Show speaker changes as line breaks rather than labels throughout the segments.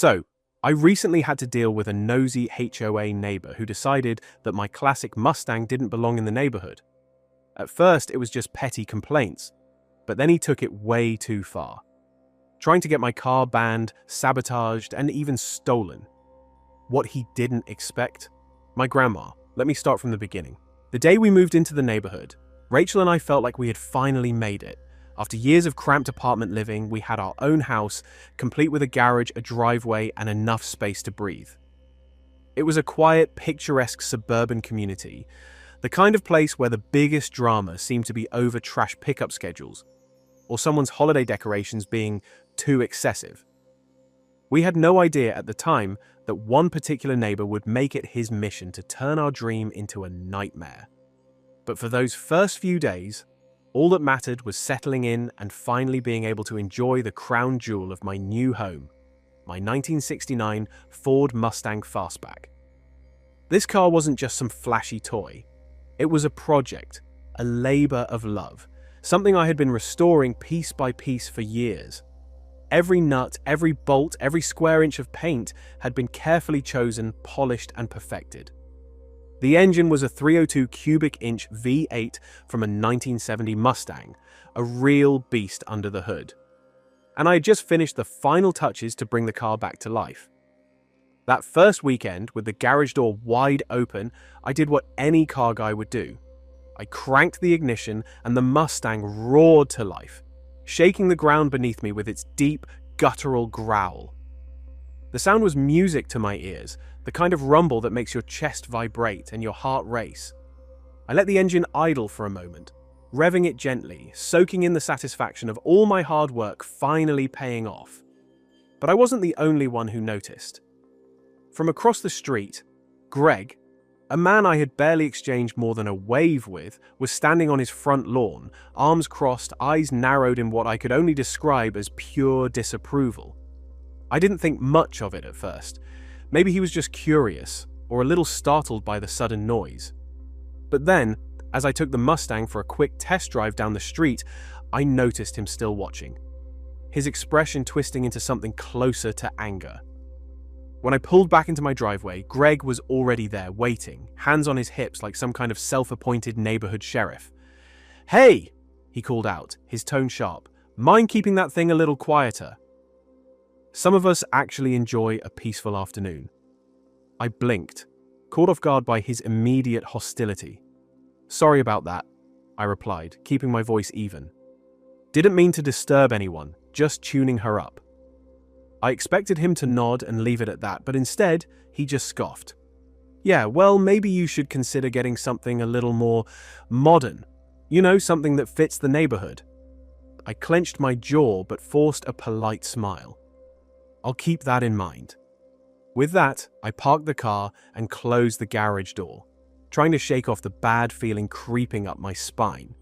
So, I recently had to deal with a nosy HOA neighbor who decided that my classic Mustang didn't belong in the neighborhood. At first, it was just petty complaints, but then he took it way too far, trying to get my car banned, sabotaged, and even stolen. What he didn't expect? My grandma. Let me start from the beginning. The day we moved into the neighborhood, Rachel and I felt like we had finally made it. After years of cramped apartment living, we had our own house, complete with a garage, a driveway, and enough space to breathe. It was a quiet, picturesque suburban community, the kind of place where the biggest drama seemed to be over trash pickup schedules, or someone's holiday decorations being too excessive. We had no idea at the time that one particular neighbor would make it his mission to turn our dream into a nightmare. But for those first few days, all that mattered was settling in and finally being able to enjoy the crown jewel of my new home, my 1969 Ford Mustang Fastback. This car wasn't just some flashy toy. It was a project, a labor of love, something I had been restoring piece by piece for years. Every nut, every bolt, every square inch of paint had been carefully chosen, polished, and perfected. The engine was a 302 cubic inch V8 from a 1970 Mustang, a real beast under the hood. And I had just finished the final touches to bring the car back to life. That first weekend, with the garage door wide open, I did what any car guy would do. I cranked the ignition and the Mustang roared to life, shaking the ground beneath me with its deep, guttural growl. The sound was music to my ears, the kind of rumble that makes your chest vibrate and your heart race. I let the engine idle for a moment, revving it gently, soaking in the satisfaction of all my hard work finally paying off. But I wasn't the only one who noticed. From across the street, Greg, a man I had barely exchanged more than a wave with, was standing on his front lawn, arms crossed, eyes narrowed in what I could only describe as pure disapproval. I didn't think much of it at first. Maybe he was just curious, or a little startled by the sudden noise. But then, as I took the Mustang for a quick test drive down the street, I noticed him still watching, his expression twisting into something closer to anger. When I pulled back into my driveway, Greg was already there, waiting, hands on his hips like some kind of self-appointed neighborhood sheriff. "Hey!" he called out, his tone sharp. "Mind keeping that thing a little quieter?" Some of us actually enjoy a peaceful afternoon. I blinked, caught off guard by his immediate hostility. "Sorry about that," I replied, keeping my voice even. "Didn't mean to disturb anyone, just tuning her up." I expected him to nod and leave it at that, but instead, he just scoffed. "Yeah, well, maybe you should consider getting something a little more modern. You know, something that fits the neighborhood." I clenched my jaw but forced a polite smile. "I'll keep that in mind." With that, I parked the car and closed the garage door, trying to shake off the bad feeling creeping up my spine.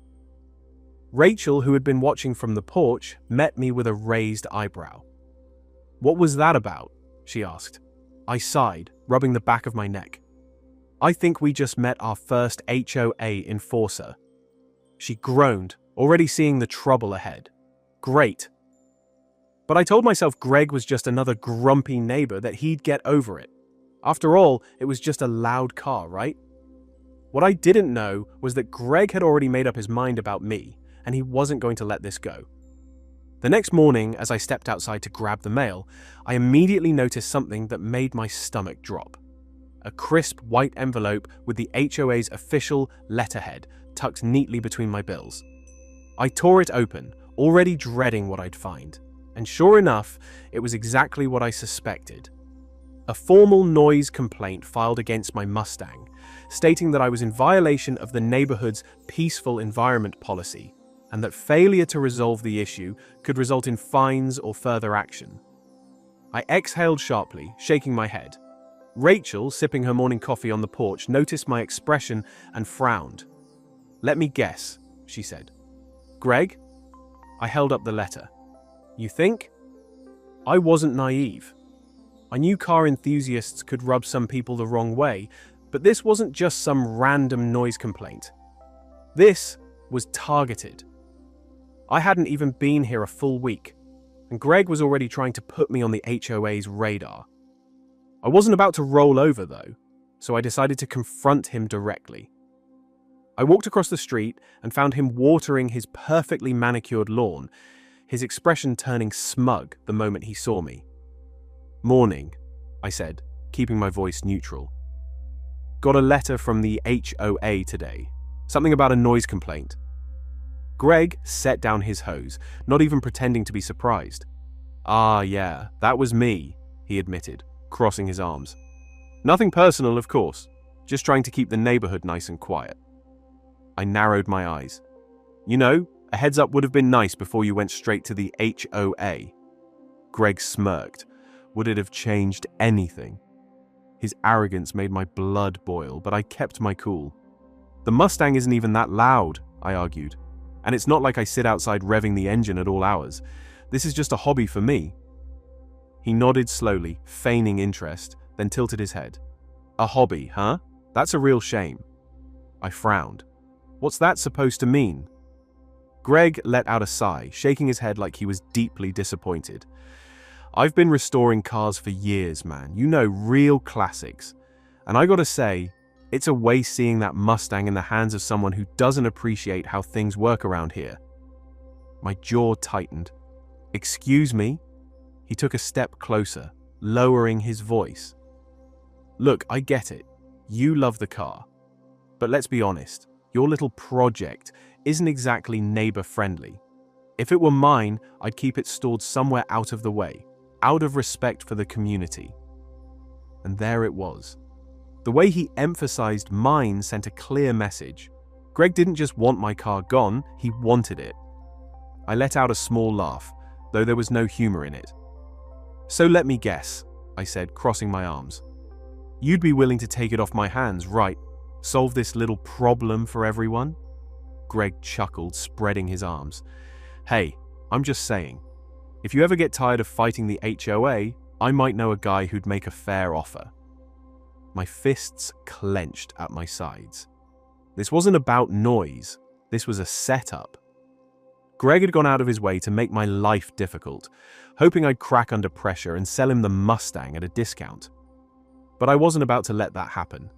Rachel, who had been watching from the porch, met me with a raised eyebrow. "What was that about?" she asked. I sighed, rubbing the back of my neck. "I think we just met our first HOA enforcer." She groaned, already seeing the trouble ahead. "Great." But I told myself Greg was just another grumpy neighbor, that he'd get over it. After all, it was just a loud car, right? What I didn't know was that Greg had already made up his mind about me, and he wasn't going to let this go. The next morning, as I stepped outside to grab the mail, I immediately noticed something that made my stomach drop. A crisp white envelope with the HOA's official letterhead tucked neatly between my bills. I tore it open, already dreading what I'd find. And sure enough, it was exactly what I suspected. A formal noise complaint filed against my Mustang, stating that I was in violation of the neighborhood's peaceful environment policy, and that failure to resolve the issue could result in fines or further action. I exhaled sharply, shaking my head. Rachel, sipping her morning coffee on the porch, noticed my expression and frowned. "Let me guess," she said. "Greg?" I held up the letter. "You think?" I wasn't naive. I knew car enthusiasts could rub some people the wrong way, but this wasn't just some random noise complaint. This was targeted. I hadn't even been here a full week. and Greg was already trying to put me on the HOA's radar. I wasn't about to roll over, though, so I decided to confront him directly. I walked across the street and found him watering his perfectly manicured lawn, his expression turning smug the moment he saw me. "Morning," I said, keeping my voice neutral. "Got a letter from the HOA today. Something about a noise complaint." Greg set down his hose, not even pretending to be surprised. "Ah, yeah, that was me," he admitted, crossing his arms. "Nothing personal, of course. Just trying to keep the neighborhood nice and quiet." I narrowed my eyes. "You know, a heads up would have been nice before you went straight to the HOA." Greg smirked. Would it have changed anything? His arrogance made my blood boil, but I kept my cool. "The Mustang isn't even that loud," I argued. "And it's not like I sit outside revving the engine at all hours. This is just a hobby for me." He nodded slowly, feigning interest, then tilted his head. "A hobby, huh? That's a real shame." I frowned. "What's that supposed to mean?" Greg let out a sigh, shaking his head like he was deeply disappointed. "I've been restoring cars for years, man. You know, real classics. And I gotta say, it's a waste seeing that Mustang in the hands of someone who doesn't appreciate how things work around here." My jaw tightened. "Excuse me?" He took a step closer, lowering his voice. "Look, I get it. You love the car. But let's be honest, your little project isn't exactly neighbor-friendly. If it were mine, I'd keep it stored somewhere out of the way, out of respect for the community." And there it was. The way he emphasized mine sent a clear message. Greg didn't just want my car gone, he wanted it. I let out a small laugh, though there was no humor in it. "So let me guess," I said, crossing my arms. "You'd be willing to take it off my hands, right? Solve this little problem for everyone?" Greg chuckled, spreading his arms. "Hey, I'm just saying. If you ever get tired of fighting the HOA, I might know a guy who'd make a fair offer." My fists clenched at my sides. This wasn't about noise. This was a setup. Greg had gone out of his way to make my life difficult, hoping I'd crack under pressure and sell him the Mustang at a discount. But I wasn't about to let that happen.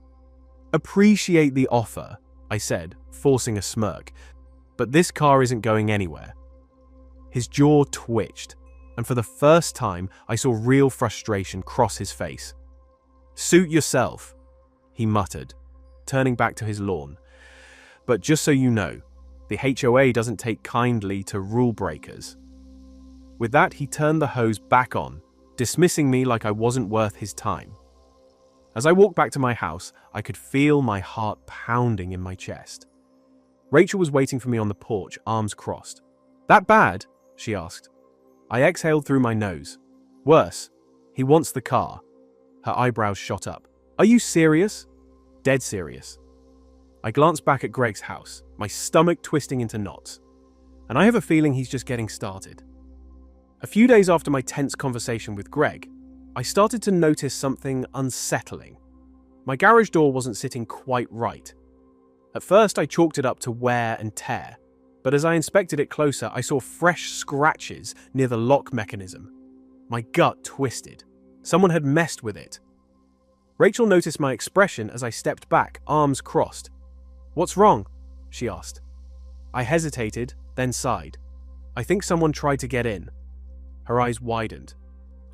"Appreciate the offer," I said, forcing a smirk, "but this car isn't going anywhere." His jaw twitched, and for the first time, I saw real frustration cross his face. "Suit yourself," he muttered, turning back to his lawn. "But just so you know, the HOA doesn't take kindly to rule breakers." With that, he turned the hose back on, dismissing me like I wasn't worth his time. As I walked back to my house, I could feel my heart pounding in my chest. Rachel was waiting for me on the porch, arms crossed. "That bad?" she asked. I exhaled through my nose. "Worse. He wants the car." Her eyebrows shot up. "Are you serious?" "Dead serious." I glanced back at Greg's house, my stomach twisting into knots. And I have a feeling he's just getting started. A few days after my tense conversation with Greg, I started to notice something unsettling. My garage door wasn't sitting quite right. At first, I chalked it up to wear and tear, but as I inspected it closer, I saw fresh scratches near the lock mechanism. My gut twisted. Someone had messed with it. Rachel noticed my expression as I stepped back, arms crossed. "What's wrong?" she asked. I hesitated, then sighed. "I think someone tried to get in." Her eyes widened.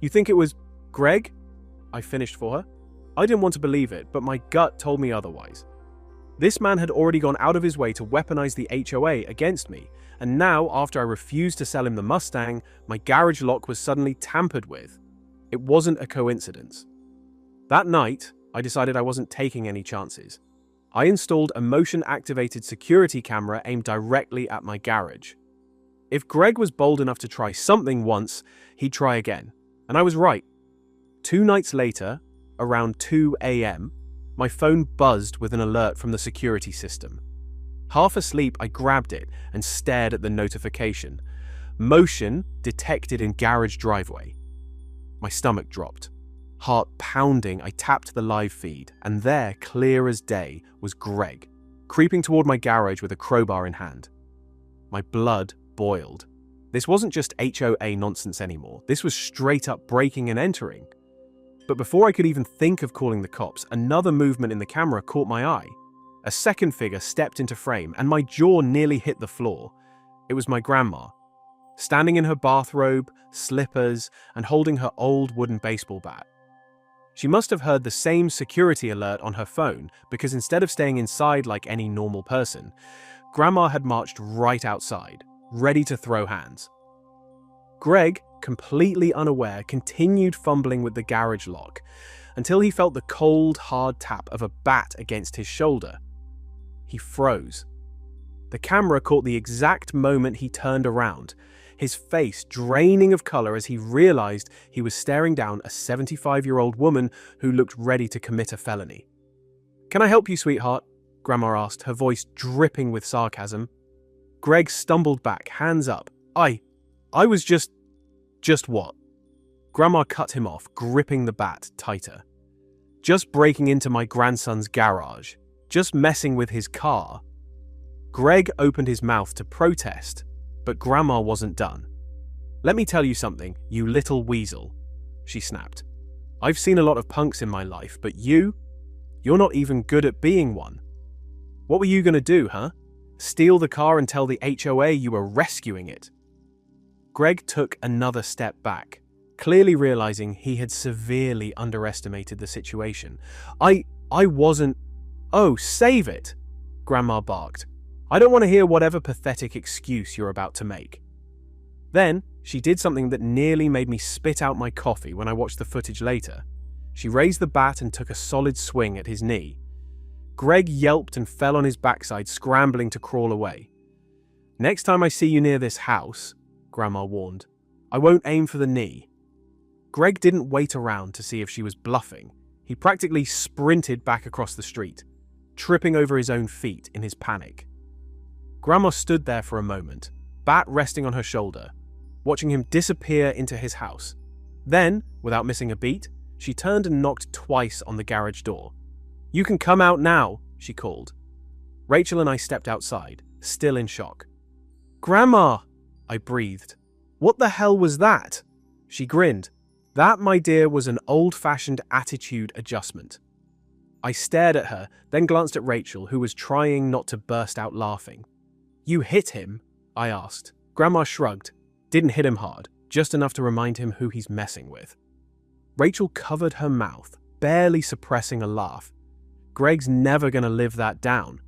"You think it was Greg?" I finished for her. I didn't want to believe it, but my gut told me otherwise. This man had already gone out of his way to weaponize the HOA against me, and now, after I refused to sell him the Mustang, my garage lock was suddenly tampered with. It wasn't a coincidence. That night, I decided I wasn't taking any chances. I installed a motion-activated security camera aimed directly at my garage. If Greg was bold enough to try something once, he'd try again. And I was right. 2 nights later, around 2 a.m., my phone buzzed with an alert from the security system. Half asleep, I grabbed it and stared at the notification. Motion detected in garage driveway. My stomach dropped. Heart pounding, I tapped the live feed, and there, clear as day, was Greg, creeping toward my garage with a crowbar in hand. My blood boiled. This wasn't just HOA nonsense anymore. This was straight up breaking and entering. But before I could even think of calling the cops, another movement in the camera caught my eye. A second figure stepped into frame, and my jaw nearly hit the floor. It was my grandma, standing in her bathrobe, slippers, and holding her old wooden baseball bat. She must have heard the same security alert on her phone, because instead of staying inside like any normal person, Grandma had marched right outside, ready to throw hands. Greg, completely unaware, continued fumbling with the garage lock until he felt the cold, hard tap of a bat against his shoulder. He froze. The camera caught the exact moment he turned around, his face draining of color as he realized he was staring down a 75-year-old woman who looked ready to commit a felony. "Can I help you, sweetheart?" Grandma asked, her voice dripping with sarcasm. Greg stumbled back, hands up. I was just what?" Grandma cut him off, gripping the bat tighter. "Just breaking into my grandson's garage. Just messing with his car." Greg opened his mouth to protest, but Grandma wasn't done. "Let me tell you something, you little weasel," she snapped. "I've seen a lot of punks in my life, but you're not even good at being one. What were you gonna do, huh? Steal the car and tell the HOA you were rescuing it?" Greg took another step back, clearly realizing he had severely underestimated the situation. I wasn't... "Oh, save it!" Grandma barked. "I don't want to hear whatever pathetic excuse you're about to make." Then, she did something that nearly made me spit out my coffee when I watched the footage later. She raised the bat and took a solid swing at his knee. Greg yelped and fell on his backside, scrambling to crawl away. "Next time I see you near this house," Grandma warned, "I won't aim for the knee." Greg didn't wait around to see if she was bluffing. He practically sprinted back across the street, tripping over his own feet in his panic. Grandma stood there for a moment, bat resting on her shoulder, watching him disappear into his house. Then, without missing a beat, she turned and knocked twice on the garage door. "You can come out now," she called. Rachel and I stepped outside, still in shock. "Grandma," I breathed. "What the hell was that?" She grinned. "That, my dear, was an old-fashioned attitude adjustment." I stared at her, then glanced at Rachel, who was trying not to burst out laughing. "You hit him?" I asked. Grandma shrugged. "Didn't hit him hard, just enough to remind him who he's messing with." Rachel covered her mouth, barely suppressing a laugh. "Greg's never gonna live that down."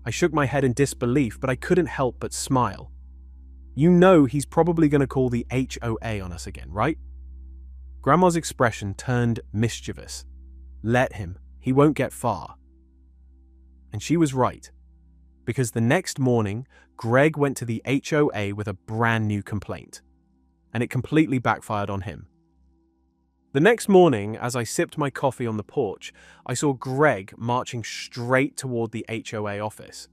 I shook my head in disbelief, but I couldn't help but smile. "You know he's probably gonna call the HOA on us again, right?" Grandma's expression turned mischievous. "Let him. He won't get far." And she was right, because the next morning, Greg went to the HOA with a brand new complaint, and it completely backfired on him. The next morning, as I sipped my coffee on the porch, I saw Greg marching straight toward the HOA office.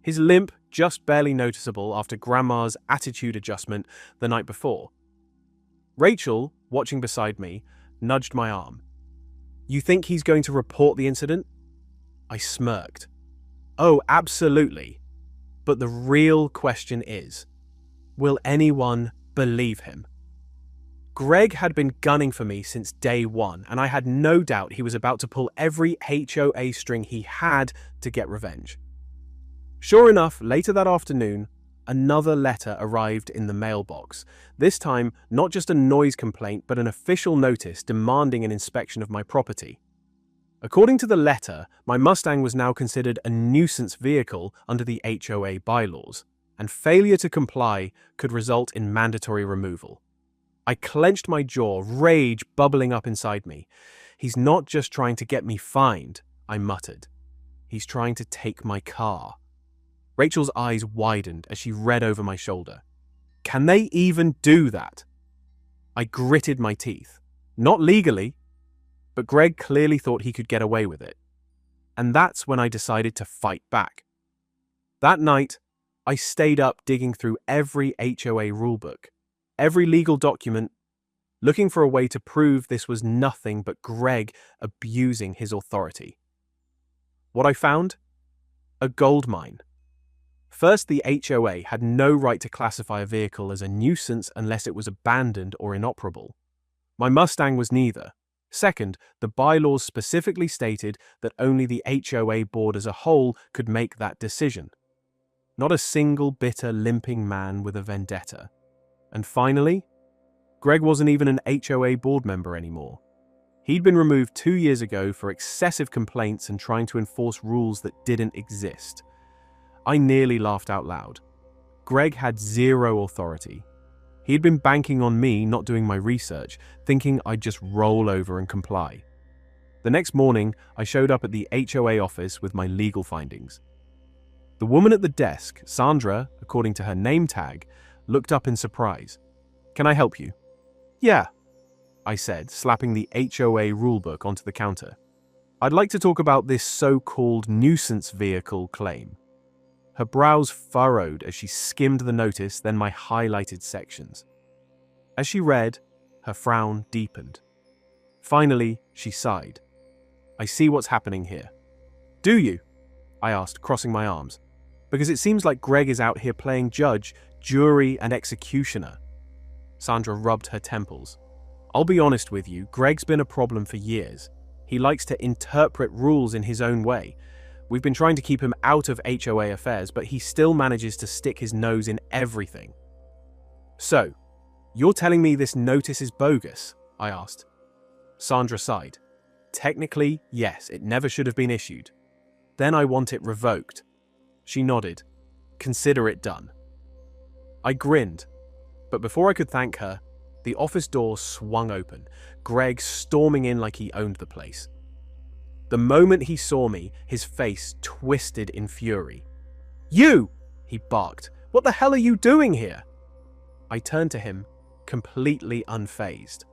His limp just barely noticeable after Grandma's attitude adjustment the night before. Rachel, watching beside me, nudged my arm. "You think he's going to report the incident?" I smirked. "Oh, absolutely. But the real question is, will anyone believe him?" Greg had been gunning for me since day one, and I had no doubt he was about to pull every HOA string he had to get revenge. Sure enough, later that afternoon, another letter arrived in the mailbox. This time, not just a noise complaint, but an official notice demanding an inspection of my property. According to the letter, my Mustang was now considered a nuisance vehicle under the HOA bylaws, and failure to comply could result in mandatory removal. I clenched my jaw, rage bubbling up inside me. "He's not just trying to get me fined," I muttered. "He's trying to take my car." Rachel's eyes widened as she read over my shoulder. "Can they even do that?" I gritted my teeth. Not legally, but Greg clearly thought he could get away with it. And that's when I decided to fight back. That night, I stayed up digging through every HOA rulebook, every legal document, looking for a way to prove this was nothing but Greg abusing his authority. What I found? A gold mine. First, the HOA had no right to classify a vehicle as a nuisance unless it was abandoned or inoperable. My Mustang was neither. Second, the bylaws specifically stated that only the HOA board as a whole could make that decision. Not a single bitter, limping man with a vendetta. And finally, Greg wasn't even an HOA board member anymore. He'd been removed 2 years ago for excessive complaints and trying to enforce rules that didn't exist. I nearly laughed out loud. Greg had zero authority. He'd been banking on me not doing my research, thinking I'd just roll over and comply. The next morning, I showed up at the HOA office with my legal findings. The woman at the desk, Sandra, according to her name tag, looked up in surprise. "Can I help you?" "Yeah," I said, slapping the HOA rulebook onto the counter. "I'd like to talk about this so-called nuisance vehicle claim." Her brows furrowed as she skimmed the notice, then my highlighted sections. As she read, her frown deepened. Finally, she sighed. "I see what's happening here." "Do you?" I asked, crossing my arms. "Because it seems like Greg is out here playing judge, jury, and executioner." Sandra rubbed her temples. "I'll be honest with you, Greg's been a problem for years. He likes to interpret rules in his own way. We've been trying to keep him out of HOA affairs, but he still manages to stick his nose in everything." "So, you're telling me this notice is bogus?" I asked. Sandra sighed. "Technically, yes, it never should have been issued. Then I want it revoked." She nodded. "Consider it done." I grinned, but before I could thank her, the office door swung open, Greg storming in like he owned the place. The moment he saw me, his face twisted in fury. "You!" he barked. "What the hell are you doing here?" I turned to him, completely unfazed.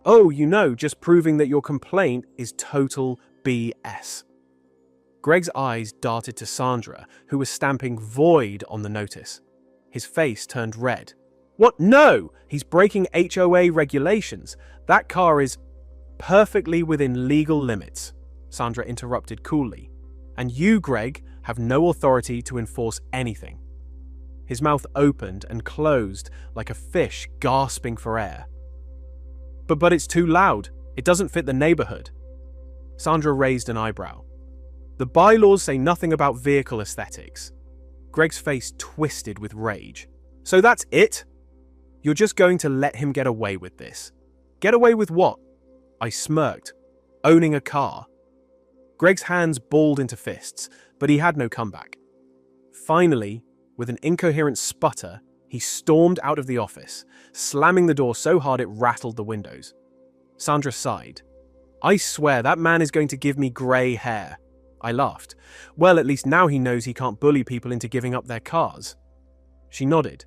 "Oh, just proving that your complaint is total BS." Greg's eyes darted to Sandra, who was stamping void on the notice. His face turned red. "What? No! He's breaking HOA regulations. That car is perfectly within legal limits," Sandra interrupted coolly. "And you, Greg, have no authority to enforce anything." His mouth opened and closed like a fish gasping for air. But it's too loud. It doesn't fit the neighborhood." Sandra raised an eyebrow. "The bylaws say nothing about vehicle aesthetics." Greg's face twisted with rage. "So that's it? You're just going to let him get away with this?" "Get away with what?" I smirked. "Owning a car." Greg's hands balled into fists, but he had no comeback. Finally, with an incoherent sputter, he stormed out of the office, slamming the door so hard it rattled the windows. Sandra sighed. "I swear that man is going to give me grey hair." I laughed. "Well, at least now he knows he can't bully people into giving up their cars." She nodded.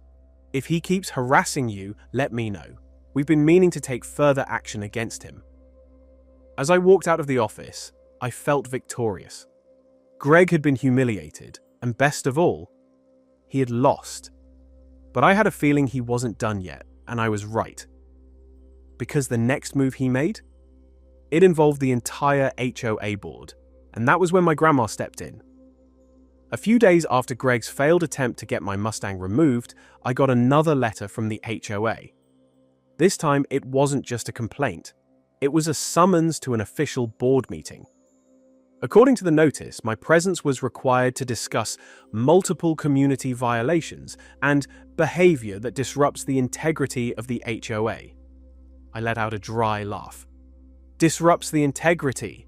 "If he keeps harassing you, let me know. We've been meaning to take further action against him." As I walked out of the office, I felt victorious. Greg had been humiliated, and best of all, he had lost. But I had a feeling he wasn't done yet, and I was right. Because the next move he made? It involved the entire HOA board, and that was when my grandma stepped in. A few days after Greg's failed attempt to get my Mustang removed, I got another letter from the HOA. This time, it wasn't just a complaint. It was a summons to an official board meeting. According to the notice, my presence was required to discuss multiple community violations and behavior that disrupts the integrity of the HOA. I let out a dry laugh. Disrupts the integrity?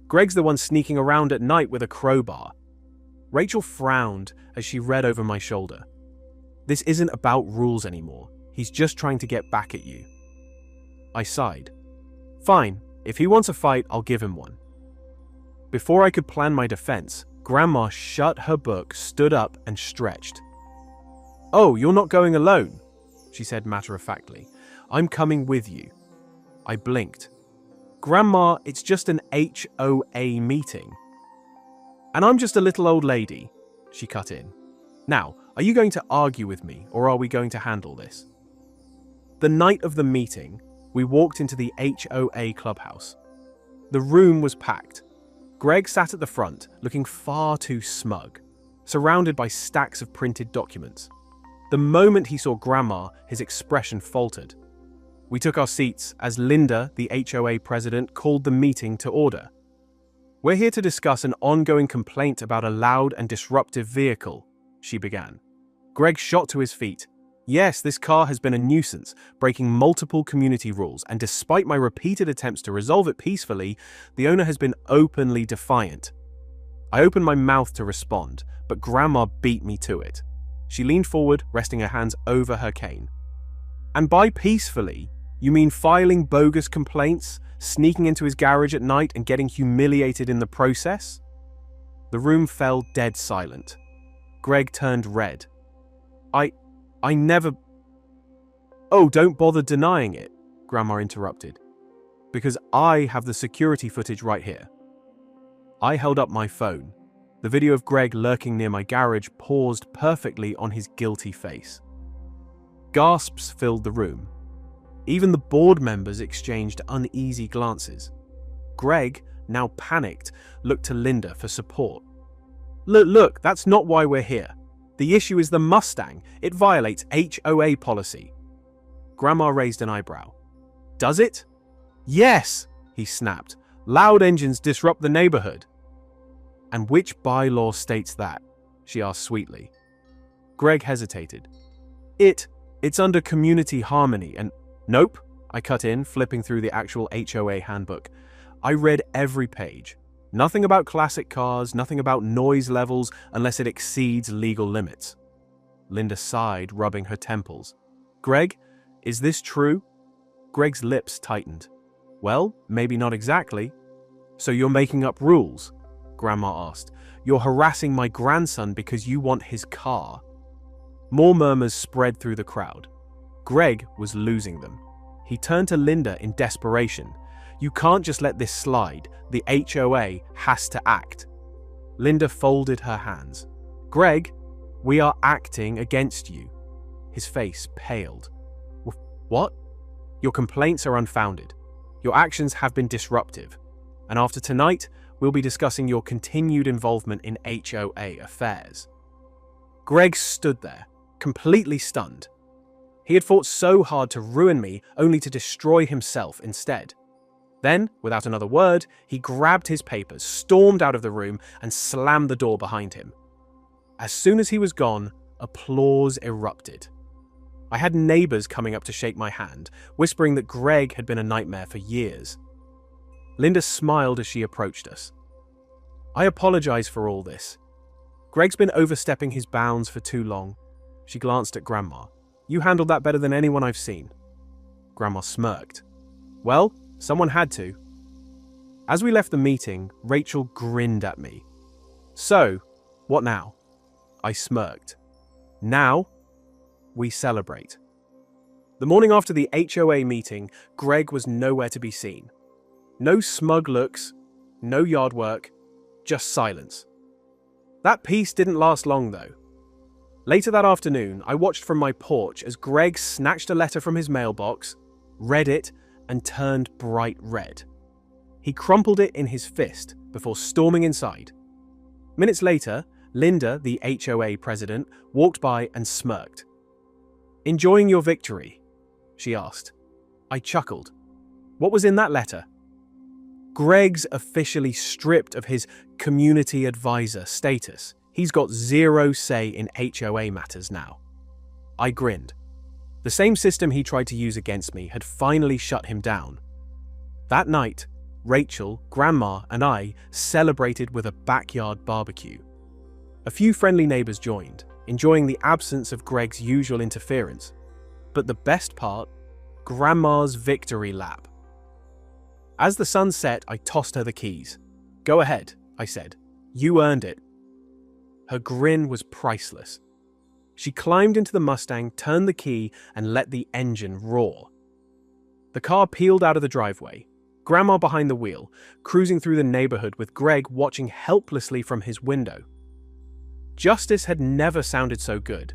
Greg's the one sneaking around at night with a crowbar. Rachel frowned as she read over my shoulder. "This isn't about rules anymore. He's just trying to get back at you." I sighed. "Fine, if he wants a fight, I'll give him one." Before I could plan my defense, Grandma shut her book, stood up, and stretched. "Oh, you're not going alone," she said matter-of-factly. "I'm coming with you." I blinked. "Grandma, it's just an HOA meeting." "And I'm just a little old lady," she cut in. "Now, are you going to argue with me, or are we going to handle this?" The night of the meeting, we walked into the HOA clubhouse. The room was packed. Greg sat at the front, looking far too smug. surrounded by stacks of printed documents. The moment he saw Grandma, his expression faltered. We took our seats as Linda, the HOA president, called the meeting to order. "We're here to discuss an ongoing complaint about a loud and disruptive vehicle," she began. Greg shot to his feet. "Yes, this car has been a nuisance, breaking multiple community rules, and despite my repeated attempts to resolve it peacefully, the owner has been openly defiant." I opened my mouth to respond, but Grandma beat me to it. She leaned forward, resting her hands over her cane. "And by peacefully, you mean filing bogus complaints, sneaking into his garage at night and getting humiliated in the process?" The room fell dead silent. Greg turned red. I never... "Oh, don't bother denying it," Grandma interrupted, "because I have the security footage right here." I held up my phone. The video of Greg lurking near my garage paused perfectly on his guilty face. Gasps filled the room. Even the board members exchanged uneasy glances. Greg, now panicked, looked to Linda for support. Look, that's not why we're here. The issue is the Mustang. It violates HOA policy." Grandma raised an eyebrow. "Does it?" "Yes," he snapped. "Loud engines disrupt the neighborhood." "And which bylaw states that?" she asked sweetly. Greg hesitated. It's under community harmony and... "Nope," I cut in, flipping through the actual HOA handbook. I read every page. Nothing about classic cars, nothing about noise levels unless it exceeds legal limits. Linda sighed, rubbing her temples. "Greg, is this true?" Greg's lips tightened. "Well, maybe not exactly." "So you're making up rules?" Grandma asked. "You're harassing my grandson because you want his car." More murmurs spread through the crowd. Greg was losing them. He turned to Linda in desperation. "You can't just let this slide. The HOA has to act." Linda folded her hands. "Greg, we are acting against you." His face paled. "What?" "Your complaints are unfounded. Your actions have been disruptive. And after tonight, we'll be discussing your continued involvement in HOA affairs." Greg stood there, completely stunned. He had fought so hard to ruin me, only to destroy himself instead. Then, without another word, he grabbed his papers, stormed out of the room, and slammed the door behind him. As soon as he was gone, applause erupted. I had neighbors coming up to shake my hand, whispering that Greg had been a nightmare for years. Linda smiled as she approached us. "I apologize for all this. Greg's been overstepping his bounds for too long." She glanced at Grandma. "You handled that better than anyone I've seen." Grandma smirked. "Well, someone had to." As we left the meeting, Rachel grinned at me. "So, what now?" I smirked. "Now, we celebrate." The morning after the HOA meeting, Greg was nowhere to be seen. No smug looks, no yard work, just silence. That peace didn't last long, though. Later that afternoon, I watched from my porch as Greg snatched a letter from his mailbox, read it, and turned bright red. He crumpled it in his fist before storming inside. Minutes later, Linda, the HOA president, walked by and smirked. "Enjoying your victory?" she asked. I chuckled. What was in that letter? Greg's officially stripped of his community advisor status. He's got zero say in HOA matters now. I grinned. The same system he tried to use against me had finally shut him down. That night, Rachel, Grandma, and I celebrated with a backyard barbecue. A few friendly neighbors joined, enjoying the absence of Greg's usual interference. But the best part, Grandma's victory lap. As the sun set, I tossed her the keys. "Go ahead," I said. "You earned it." Her grin was priceless. She climbed into the Mustang, turned the key, and let the engine roar. The car peeled out of the driveway, Grandma behind the wheel, cruising through the neighborhood with Greg watching helplessly from his window. Justice had never sounded so good.